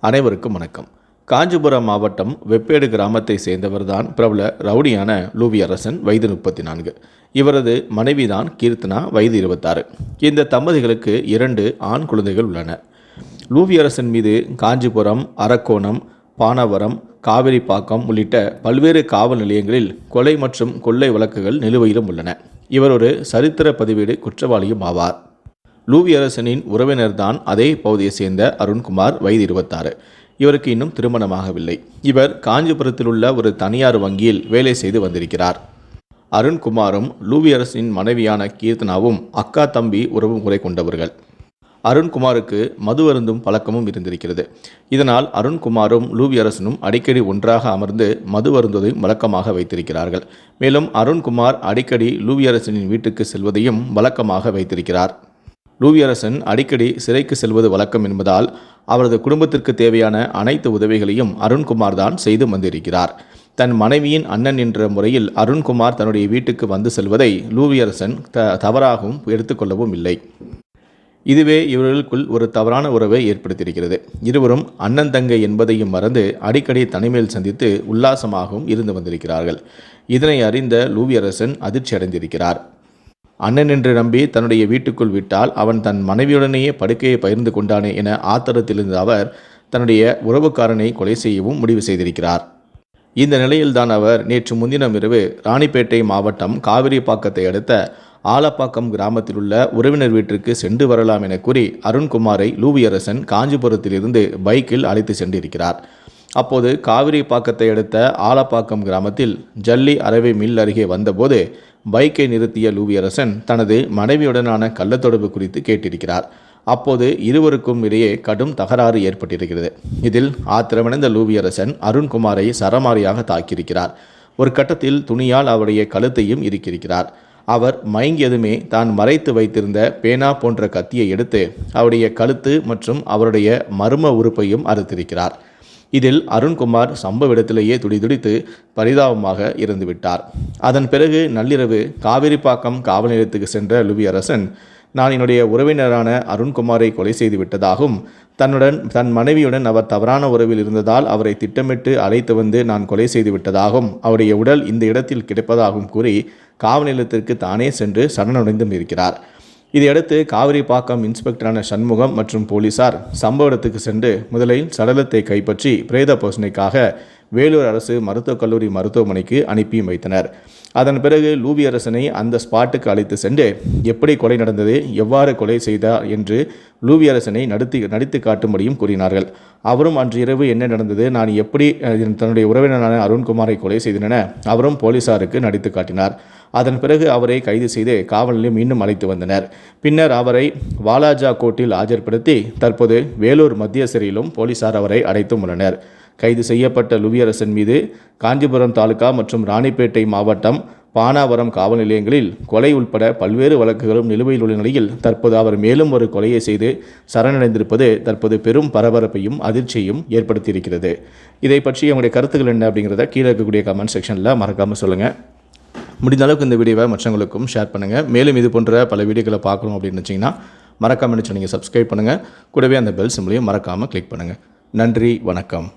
அனைவருக்கும் வணக்கம். காஞ்சிபுரம் மாவட்டம் வெப்பேடு கிராமத்தை சேர்ந்தவர்தான் பிரபல ரவுடியான லூவி அரசன், வயது 34. இவரது மனைவிதான் கீர்த்தனா, வயது 26. இந்த தம்பதிகளுக்கு 2 ஆண் குழந்தைகள் உள்ளனர். லூவி அரசன் மீது காஞ்சிபுரம், அரக்கோணம், பானாவரம், காவிரிப்பாக்கம் உள்ளிட்ட பல்வேறு காவல் நிலையங்களில் கொலை மற்றும் கொள்ளை வழக்குகள் நிலுவையிலும் உள்ளன. இவர் ஒரு சரித்திர பதிவேடு குற்றவாளியும் ஆவார். லூவி அரசனின் உறவினர்தான் அதே பகுதியை சேர்ந்த அருண்குமார், வயது 26. இவருக்கு இன்னும் திருமணமாகவில்லை. இவர் காஞ்சிபுரத்தில் உள்ள ஒரு தனியார் வங்கியில் வேலை செய்து வந்திருக்கிறார். அருண்குமாரும் லூவி அரசனின் மனைவியான கீர்த்தனாவும் அக்கா தம்பி உறவு முறை கொண்டவர்கள். அருண்குமாருக்கு மது அருந்தும் பழக்கமும் இருந்திருக்கிறது. இதனால் அருண்குமாரும் லூவி அரசனும் அடிக்கடி ஒன்றாக அமர்ந்து மது அருந்துவதையும் வழக்கமாக வைத்திருக்கிறார்கள். மேலும் அருண்குமார் அடிக்கடி லூவி அரசனின் வீட்டுக்கு செல்வதையும் வழக்கமாக வைத்திருக்கிறார். லூவி அரசன் அடிக்கடி சிறைக்கு செல்வது வழக்கம் என்பதால் அவரது குடும்பத்திற்கு தேவையான அனைத்து உதவிகளையும் அருண்குமார் தான் செய்து வந்திருக்கிறார். தன் மனைவியின் அண்ணன் என்ற முறையில் அருண்குமார் தன்னுடைய வீட்டுக்கு வந்து செல்வதை லூவி அரசன் தவறாகவும் எடுத்துக்கொள்ளவும் இல்லை. இதுவே இவர்களுக்குள் ஒரு தவறான உறவை ஏற்படுத்தியிருக்கிறது. இருவரும் அண்ணன் தங்கை என்பதையும் மறந்து அடிக்கடி தனிமையில் சந்தித்து உல்லாசமாகவும் இருந்து வந்திருக்கிறார்கள். இதனை அறிந்த லூவி அரசன் அதிர்ச்சி அடைந்திருக்கிறார். அண்ணன் என்று நம்பி தன்னுடைய வீட்டுக்குள் விட்டால் அவன் தன் மனைவியுடனேயே படுக்கையை பகிர்ந்து கொண்டானே என ஆத்திரத்திலிருந்த அவர் தன்னுடைய உறவுக்காரனை கொலை செய்யவும் முடிவு செய்திருக்கிறார். இந்த நிலையில்தான் அவர் நேற்று முன்தினம் இரவு ராணிப்பேட்டை மாவட்டம் காவிரிப்பாக்கத்தை அடுத்த ஆலப்பாக்கம் கிராமத்தில் உள்ள உறவினர் வீட்டிற்கு சென்று வரலாம் என கூறி அருண்குமாரை லூவி அரசன் காஞ்சிபுரத்திலிருந்து பைக்கில் அழைத்து சென்றிருக்கிறார். அப்போது காவிரிப்பாக்கத்தை அடுத்த ஆலப்பாக்கம் கிராமத்தில் ஜல்லி அரவை மில் அருகே வந்தபோது பைக்கை நிறுத்திய லூவி அரசன் தனது மனைவியுடனான கள்ளத்தொடர்பு குறித்து கேட்டிருக்கிறார். அப்போது இருவருக்கும் இடையே கடும் தகராறு ஏற்பட்டிருக்கிறது. இதில் ஆத்திரமடைந்த லூவி அரசன் அருண்குமாரை சரமாரியாக தாக்கியிருக்கிறார். ஒரு கட்டத்தில் துணியால் அவருடைய கழுத்தையும் இறுக்கியிருக்கிறார். அவர் மயங்கியதுமே தான் மறைத்து வைத்திருந்த பேனா போன்ற கத்தியை எடுத்து அவருடைய கழுத்து மற்றும் அவருடைய மர்ம உறுப்பையும் அறுத்திருக்கிறார். இதில் அருண்குமார் சம்பவ இடத்திலேயே துடிதுடித்து பரிதாபமாக இறந்துவிட்டார். அதன் பிறகு நள்ளிரவு காவிரிப்பாக்கம் காவல் நிலையத்துக்கு சென்ற லூவி அரசன், நான் என்னுடைய உறவினரான அருண்குமாரை கொலை செய்து விட்டதாகவும் தன் மனைவியுடன் அவர் தவறான உறவில் இருந்ததால் அவரை திட்டமிட்டு அழைத்து வந்து நான் கொலை செய்து விட்டதாகவும் அவருடைய உடல் இந்த இடத்தில் கிடைப்பதாகவும் கூறி காவல் நிலையத்திற்கு தானே சென்று சரணடைந்தும் இருக்கிறார். இதையடுத்து காவிரிப்பாக்கம் இன்ஸ்பெக்டரான சண்முகம் மற்றும் போலீசார் சம்பவ இடத்துக்கு சென்று முதலில் சடலத்தை கைப்பற்றி பிரேத பரிசோதனைக்காக வேலூர் அரசு மருத்துவக் கல்லூரி மருத்துவமனைக்கு அனுப்பியும் வைத்தனர். அதன் பிறகு லூவி அரசனை அந்த ஸ்பாட்டுக்கு அழைத்து சென்று எப்படி கொலை நடந்தது, எவ்வாறு கொலை செய்தார் என்று லூவி அரசனை நடித்து காட்டும்படியும் கூறினார்கள். அவரும் அன்று இரவு என்ன நடந்தது, நான் எப்படி தன்னுடைய உறவினரான அருண்குமாரை கொலை செய்தேன் என அவரும் போலீசாருக்கு நடித்து காட்டினார். அதன் பிறகு அவரை கைது செய்து காவல் நிலையம் மீண்டும் அழைத்து வந்தனர். பின்னர் அவரை வாலாஜா கோர்ட்டில் ஆஜர்படுத்தி தற்போது வேலூர் மத்திய சிறையிலும் போலீசார் அவரை அடைத்தும் உள்ளனர். கைது செய்யப்பட்ட லூவி அரசன் மீது காஞ்சிபுரம் தாலுகா மற்றும் ராணிப்பேட்டை மாவட்டம் பானாவரம் காவல் நிலையங்களில் கொலை உட்பட பல்வேறு வழக்குகளும் நிலுவையில் உள்ள நிலையில் தற்போது அவர் மேலும் ஒரு கொலையை செய்து சரணடைந்திருப்பது தற்போது பெரும் பரபரப்பையும் அதிர்ச்சியையும் ஏற்படுத்தியிருக்கிறது. இதை பற்றி உங்களுடைய கருத்துக்கள் என்ன அப்படிங்கிறத கீழே இருக்கக்கூடிய கமெண்ட் செக்ஷனில் மறக்காமல் சொல்லுங்கள். முடிந்த அளவுக்கு இந்த வீடியோவை மற்றவங்களுக்கும் ஷேர் பண்ணுங்கள். மேலும் இது போன்ற பல வீடியோக்களை பார்க்கணும் அப்படின்னு நினச்சிங்கன்னா மறக்காமல் நீங்கள் சப்ஸ்கிரைப் பண்ணுங்கள். கூடவே அந்த பெல் சிம்பளையும் மறக்காமல் கிளிக் பண்ணுங்கள். நன்றி, வணக்கம்.